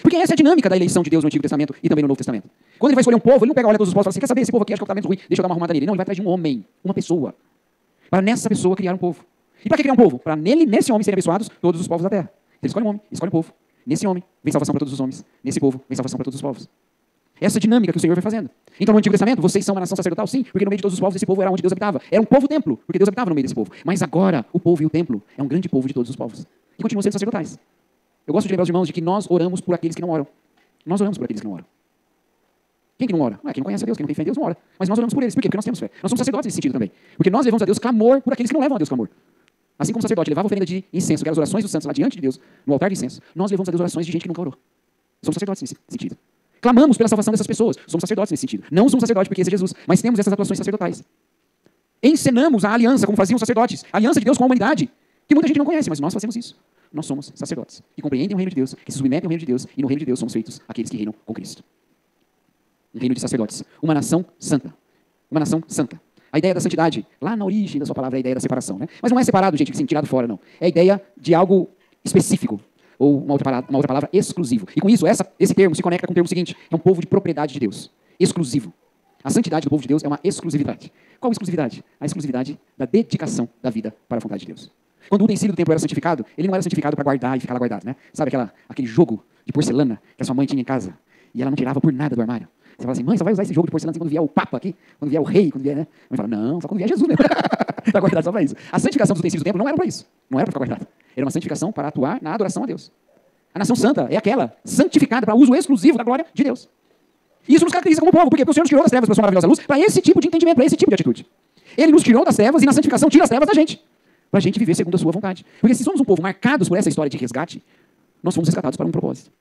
Porque essa é a dinâmica da eleição de Deus no Antigo Testamento e também no Novo Testamento. Quando ele vai escolher um povo, ele não pega, olha todos os povos e fala assim, quer saber, esse povo aqui acho que é o que tá menos ruim, deixa eu dar uma arrumada nele. Não, ele vai atrás de um homem, uma pessoa. Para nessa pessoa criar um povo. E para que criar um povo? Para nesse homem serem abençoados todos os povos da terra. Ele escolhe um homem, escolhe um povo. Nesse homem vem salvação para todos os homens. Nesse povo vem salvação para todos os povos. Essa dinâmica que o Senhor vai fazendo. Então no Antigo Testamento, vocês são uma nação sacerdotal, sim, porque no meio de todos os povos esse povo era onde Deus habitava. Era um povo-templo, porque Deus habitava no meio desse povo. Mas agora, o povo e o templo é um grande povo de todos os povos. E continuam sendo sacerdotais. Eu gosto de lembrar os irmãos de que nós oramos por aqueles que não oram. Nós oramos por aqueles que não oram. Quem que não ora? Quem não conhece a Deus, quem não tem fé em Deus, não ora. Mas nós oramos por eles. Por quê? Porque nós temos fé. Nós somos sacerdotes nesse sentido também. Porque nós levamos a Deus clamor por aqueles que não levam a Deus clamor. Assim como o sacerdote levava a oferenda de incenso, que eram as orações dos santos lá diante de Deus, no altar de incenso, nós levamos a Deus orações de gente que nunca orou. Somos sacerdotes nesse sentido. Clamamos pela salvação dessas pessoas. Somos sacerdotes nesse sentido. Não somos sacerdotes porque esse é Jesus, mas temos essas atuações sacerdotais. Encenamos a aliança, como faziam os sacerdotes. A aliança de Deus com a humanidade, que muita gente não conhece, mas nós fazemos isso. Nós somos sacerdotes. E compreendem o reino de Deus, que se submetem ao reino de Deus, e no reino de Deus somos feitos aqueles que reinam com Cristo. Um reino de sacerdotes. Uma nação santa. Uma nação santa. A ideia da santidade, lá na origem da sua palavra, é a ideia da separação. Né? Mas não é separado, gente, assim, tirado fora, não. É a ideia de algo específico. Ou uma outra palavra, exclusivo. E com isso, esse termo se conecta com o termo seguinte. É um povo de propriedade de Deus. Exclusivo. A santidade do povo de Deus é uma exclusividade. Qual exclusividade? A exclusividade da dedicação da vida para a vontade de Deus. Quando o utensílio do templo era santificado, ele não era santificado para guardar e ficar lá guardado. Né? Sabe aquele jogo de porcelana que a sua mãe tinha em casa? E ela não tirava por nada do armário. Você fala assim, mãe, só vai usar esse jogo de porcelana assim, quando vier o Papa aqui, quando vier o rei, quando vier, né? A mãe fala, não, só quando vier Jesus mesmo. Está guardado só para isso. A santificação dos utensílios do templo não era para isso. Não era para ficar guardado. Era uma santificação para atuar na adoração a Deus. A nação santa é aquela santificada para uso exclusivo da glória de Deus. E isso nos caracteriza como povo. Por quê? Porque o Senhor nos tirou das trevas para a sua maravilhosa luz para esse tipo de entendimento, para esse tipo de atitude. Ele nos tirou das trevas e na santificação tira as trevas da gente. Para a gente viver segundo a sua vontade. Porque se somos um povo marcados por essa história de resgate, nós fomos resgatados para um propósito.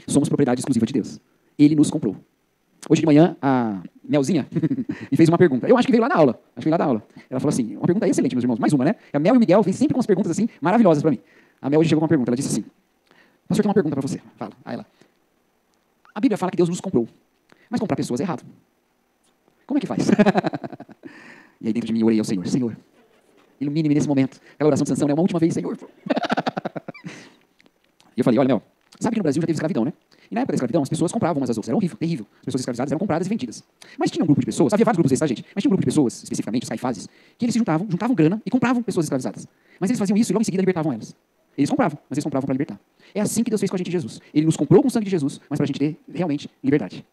Somos propriedade exclusiva de Deus. Ele nos comprou. Hoje de manhã, a Melzinha me fez uma pergunta. Eu acho que veio lá na aula. Acho que veio lá da aula. Ela falou assim, uma pergunta excelente, meus irmãos. Mais uma, né? A Mel e o Miguel vêm sempre com umas perguntas assim, maravilhosas para mim. A Mel hoje chegou com uma pergunta. Ela disse assim, pastor, tem uma pergunta para você. Fala. Aí ela. A Bíblia fala que Deus nos comprou. Mas comprar pessoas é errado. Como é que faz? E aí dentro de mim eu orei ao Senhor. Senhor, ilumine-me nesse momento. Aquela oração de Sansão, né? Uma última vez, Senhor. E eu falei, olha, Mel, sabe que no Brasil já teve escravidão, né? E na época da escravidão, as pessoas compravam umas às outras. Era horrível, terrível. As pessoas escravizadas eram compradas e vendidas. Mas tinha um grupo de pessoas, havia vários grupos desses, tá, gente? Mas tinha um grupo de pessoas, especificamente os caifazes, que eles se juntavam grana e compravam pessoas escravizadas. Mas eles faziam isso e logo em seguida libertavam elas. Eles compravam, mas eles compravam para libertar. É assim que Deus fez com a gente em Jesus. Ele nos comprou com o sangue de Jesus, mas para a gente ter realmente liberdade.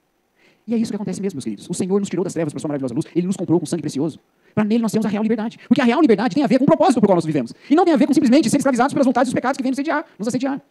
E é isso que acontece mesmo, meus queridos. O Senhor nos tirou das trevas para a sua maravilhosa luz. Ele nos comprou com sangue precioso. Para nele nós temos a real liberdade. Porque a real liberdade tem a ver com o propósito por qual nós vivemos. E não tem a ver com simplesmente ser escravizados pelas vontades dos pecados que vêm nos assediar.